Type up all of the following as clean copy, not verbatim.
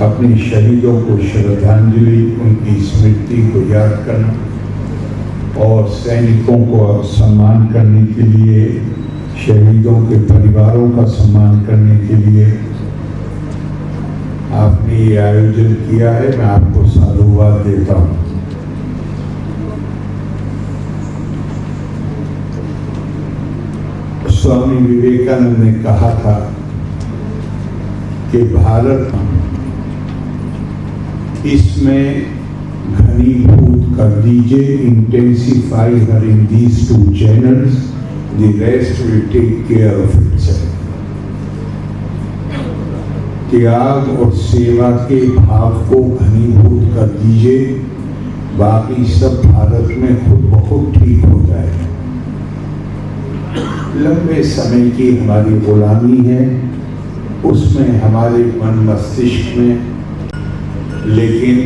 अपने शहीदों को श्रद्धांजलि, उनकी स्मृति को याद करना और सैनिकों को सम्मान करने के लिए, शहीदों के परिवारों का सम्मान करने के लिए आपने ये आयोजन किया है। मैं आपको साधुवाद देता हूँ। स्वामी विवेकानंद ने कहा था कि भारत इसमें घनीभूत कर दीजिए, intensify her in these two channels, the rest will take care of itself. त्याग और सेवा के भाव को घनीभूत कर दीजिए, बाकी सब भारत में खुद ब खुद ठीक हो जाएगा। लंबे समय की हमारी गुलामी है, उसमें हमारे मन मस्तिष्क में, लेकिन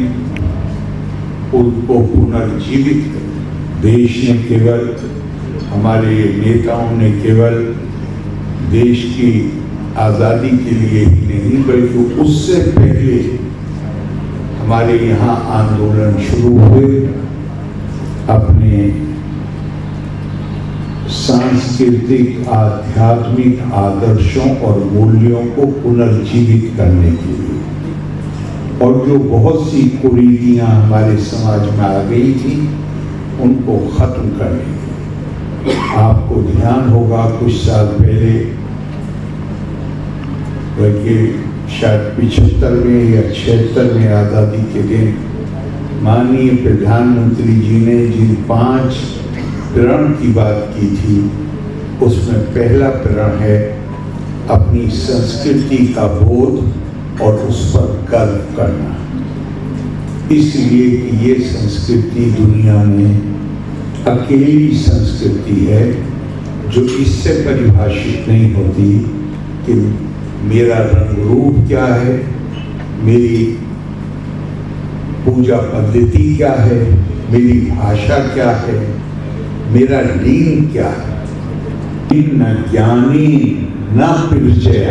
उनको पुनर्जीवित देश ने केवल, हमारे नेताओं ने केवल देश की आज़ादी के लिए ही नहीं बल्कि उससे पहले हमारे यहाँ आंदोलन शुरू हुए अपने सांस्कृतिक आध्यात्मिक आदर्शों और मूल्यों को पुनर्जीवित करने के लिए, और जो बहुत सी कुरीतियां हमारे समाज में आ गई थी उनको खत्म करने के लिए। आपको ध्यान होगा कुछ साल पहले, बल्कि शायद 75वें या 76वें आज़ादी के दिन माननीय प्रधानमंत्री जी ने जिन 5 प्रण की बात की थी, उसमें पहला प्रण है अपनी संस्कृति का बोध और उस पर गर्व करना। इसलिए कि ये संस्कृति दुनिया में अकेली संस्कृति है जो इससे परिभाषित नहीं होती कि मेरा रंग रूप क्या है, मेरी पूजा पद्धति क्या है, मेरी भाषा क्या है, मेरा लिंग क्या है। न ज्ञानी न परिचय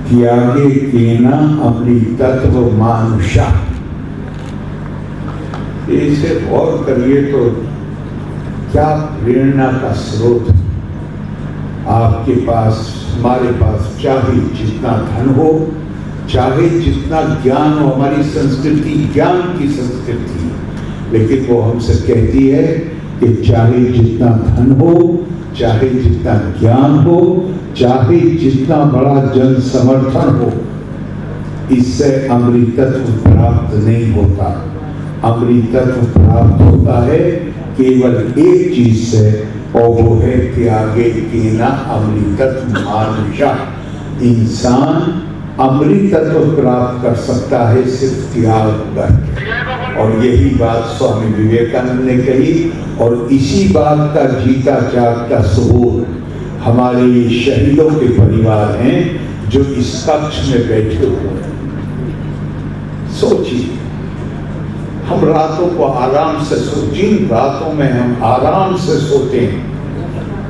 त्यागे केना अमृतत्व मानुषा। इसे गौर करिए तो क्या प्रेरणा का स्रोत आपके पास, हमारे पास, चाहे जितना धन हो, चाहे जितना ज्ञान हो। हमारी संस्कृति ज्ञान की संस्कृति है, लेकिन वो हमसे कहती है कि चाहे जितना धन हो, चाहे जितना ज्ञान हो, चाहे जितना बड़ा जन समर्थन हो, इससे अमृतत्व प्राप्त नहीं होता। अमृतत्व प्राप्त होता है केवल एक चीज से, और वो है त्यागे केना अमृतत्व मानुषा। इंसान अमृतत्व प्राप्त कर सकता है सिर्फ त्याग कर। और यही बात स्वामी विवेकानंद ने कही, और इसी बात का जीता जागता सबूत हमारे शहीदों के परिवार हैं जो इस कक्ष में बैठे हुए हैं। सोचिए, हम रातों को आराम से जिन रातों में हम आराम से सोते हैं,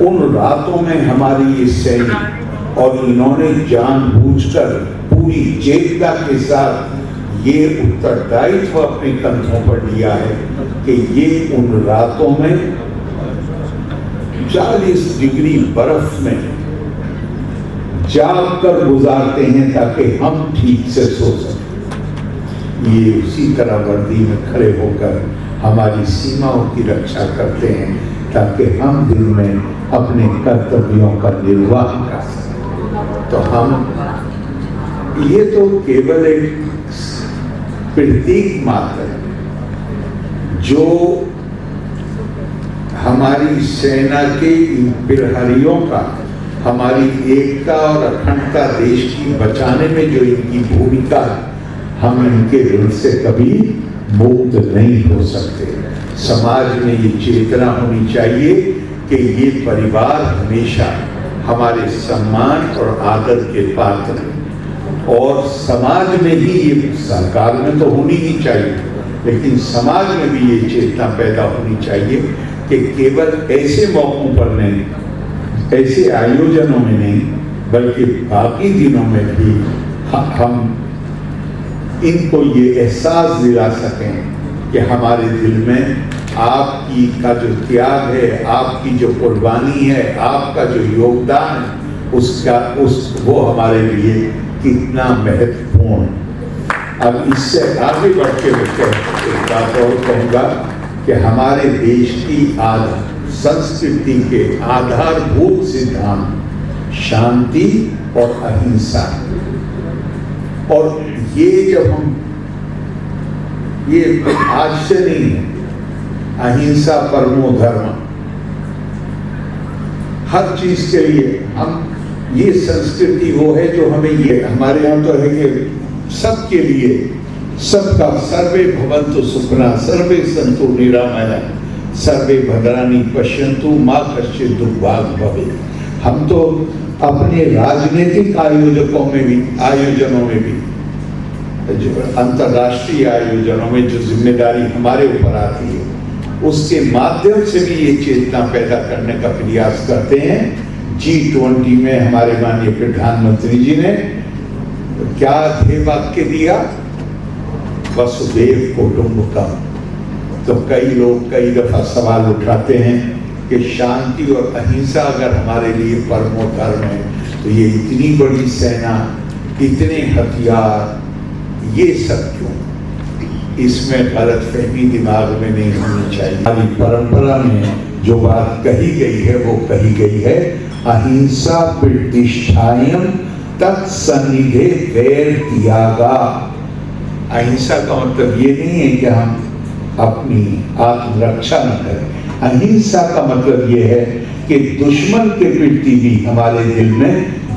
उन रातों में हमारी ये सैनिक, और इन्होंने जानबूझकर पूरी चेतना के साथ ये उत्तरदायित्व अपने कंधों पर लिया है कि ये उन रातों में 40 डिग्री बर्फ में जाग कर गुजारते हैं ताकि हम ठीक से सो सकें। ये उसी तरह वर्दी में खड़े होकर हमारी सीमाओं की रक्षा करते हैं ताकि हम दिन में अपने कर्तव्यों का निर्वाह कर सकें। तो हम, ये तो केवल एक प्रतीक मात्र है जो हमारी सेना के इन प्रहरियों का, हमारी एकता और अखंडता देश की बचाने में जो इनकी भूमिका है, हम इनके ऋण से कभी मुक्त नहीं हो सकते। समाज में ये चेतना होनी चाहिए कि ये परिवार हमेशा हमारे सम्मान और आदर के पात्र हैं, और समाज में ही ये, सरकार में तो होनी ही चाहिए, लेकिन समाज में भी ये चेतना पैदा होनी चाहिए कि केवल ऐसे मौकों पर नहीं, ऐसे आयोजनों में नहीं, बल्कि बाकी दिनों में भी हम इनको ये एहसास दिला सकें कि हमारे दिल में आपकी का जो त्याग है, आपकी जो कुर्बानी है, आपका जो योगदान है, वो हमारे लिए कितना महत्वपूर्ण। अब इससे आगे बढ़ के एक बात और कहूँगा कि हमारे देश की संस्कृति के आधारभूत सिद्धांत शांति और अहिंसा, और ये जब हम ये आज से नहीं है, अहिंसा परमो धर्म, हर चीज के लिए हम ये संस्कृति वो है जो हमें ये हमारे यहाँ तो है कि सबके लिए सबका सर्वे भवन्तु सुखिनः सर्वे सन्तु निरामयाः सर्वे भद्राणि पश्यन्तु मा कश्चित् दुर्भाग् भवेत्। हम तो अपने राजनीतिक आयोजनों में भी जो अंतर्राष्ट्रीय आयोजनों में जो जिम्मेदारी हमारे ऊपर आती है, उसके माध्यम से भी ये चेतना पैदा करने का प्रयास करते हैं। G20 में हमारे माननीय प्रधानमंत्री जी ने क्या ध्येय वाक्य दिया, वसुधैव कुटुंबकम। तो कई लोग कई दफा सवाल उठाते हैं कि शांति और अहिंसा अगर हमारे लिए परमो धर्म है, तो ये इतनी बड़ी सेना, इतने हथियार, ये सब क्यों? इसमें गलतफहमी दिमाग में नहीं होनी चाहिए। हमारी परंपरा में जो बात कही गई है वो कही गई है, अहिंसा प्रतिष्ठायम तत्सन्निधे वैर त्यागा। अहिंसा का मतलब ये नहीं है कि हम अपनी आत्मरक्षा न करें। अहिंसा का मतलब ये है कि दुश्मन के प्रति भी हमारे दिल में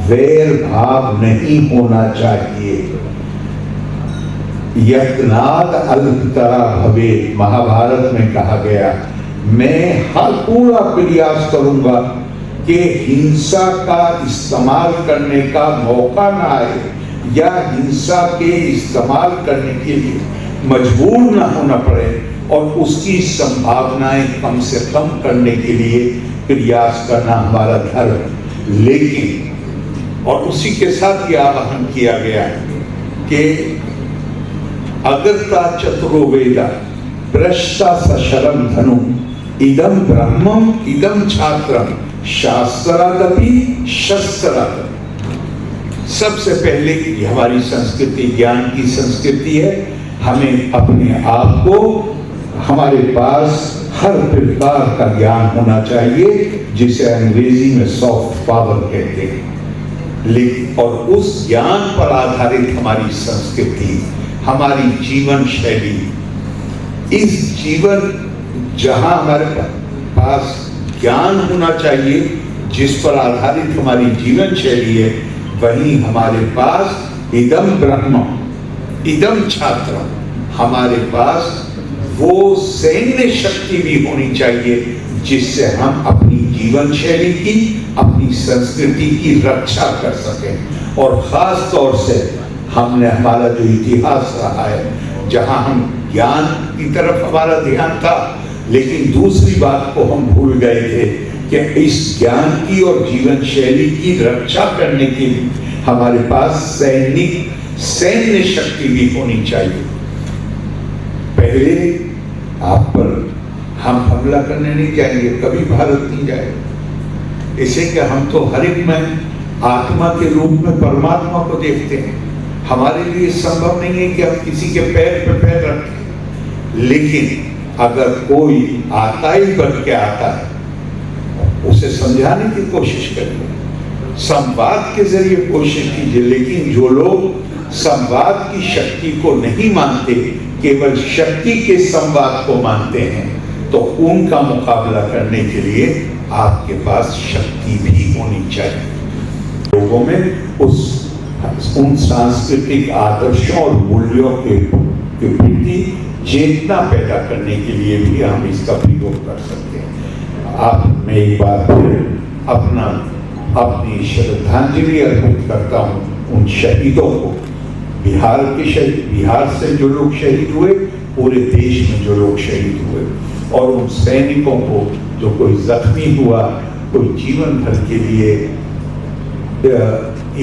वैर भाव नहीं होना चाहिए। यत्नाद अल्पतरा भवे, महाभारत में कहा गया, मैं हर पूरा प्रयास करूंगा कि हिंसा का इस्तेमाल करने का मौका ना आए, या हिंसा के इस्तेमाल करने के लिए मजबूर ना होना पड़े, और उसकी संभावनाएं कम से कम करने के लिए प्रयास करना हमारा धर्म। लेकिन और उसी के साथ ये आह्वान किया गया कि अगर्ता चतुरो वेदा भ्रष्टा सशरम धनु इदम ब्रह्मम इदम छात्रम शास्त्रादपि शस्त्राद। सबसे पहले हमारी संस्कृति ज्ञान की संस्कृति है। हमें अपने आप को, हमारे पास हर प्रकार का ज्ञान होना चाहिए, जिसे अंग्रेजी में सॉफ्ट पावर कहते हैं। लेकिन और उस ज्ञान पर आधारित हमारी संस्कृति, हमारी जीवन शैली, इस जीवन जहां हमारे पास ज्ञान होना चाहिए, जिस पर आधारित हमारी जीवन शैली है, वहीं हमारे पास इदम ब्रह्म इदम छात्र, हमारे पास वो सैन्य शक्ति भी होनी चाहिए जिससे हम अपनी जीवन शैली की, अपनी संस्कृति की रक्षा कर सकें। और खास तौर से हमने हमारा जो इतिहास रहा है, जहां हम ज्ञान की तरफ हमारा ध्यान था, लेकिन दूसरी बात को हम भूल गए थे कि इस ज्ञान की और जीवन शैली की रक्षा करने के लिए हमारे पास सैन्य शक्ति भी होनी चाहिए। पहले आप पर हम हमला करने नहीं जाएंगे, कभी भारत नहीं जाएगा। इसे कि हम तो हर एक में आत्मा के रूप में परमात्मा को देखते हैं। हमारे लिए संभव नहीं है कि हम किसी के पैर पे पैर रखें, लेकिन अगर कोई आताई बन के आता है, उसे समझाने की कोशिश करिए, संवाद के जरिए कोशिश कीजिए। लेकिन जो लोग संवाद की शक्ति को नहीं मानते, केवल शक्ति के संवाद को मानते हैं, तो उनका मुकाबला करने के लिए आपके पास शक्ति भी होनी चाहिए। लोगों में उन सांस्कृतिक आदर्शों और मूल्यों के प्रति चेतना पैदा करने के लिए भी हम इसका प्रयोग कर सकते हैं। आप मैं एक बार फिर अपनी श्रद्धांजलि अर्पित करता हूँ उन शहीदों को, बिहार से जो लोग शहीद हुए, पूरे देश में जो लोग शहीद हुए, और उन सैनिकों को जो कोई जख्मी हुआ, कोई जीवन भर के लिए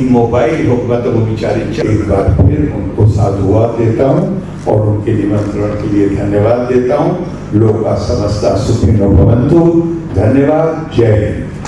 मोबाइल होगा तो वो बेचारे एक बार फिर उनको साधुवाद देता हूँ और उनके निमंत्रण के लिए धन्यवाद देता हूँ। लोका समस्ता सुखिनो भवन्तु। धन्यवाद। जय हिंद।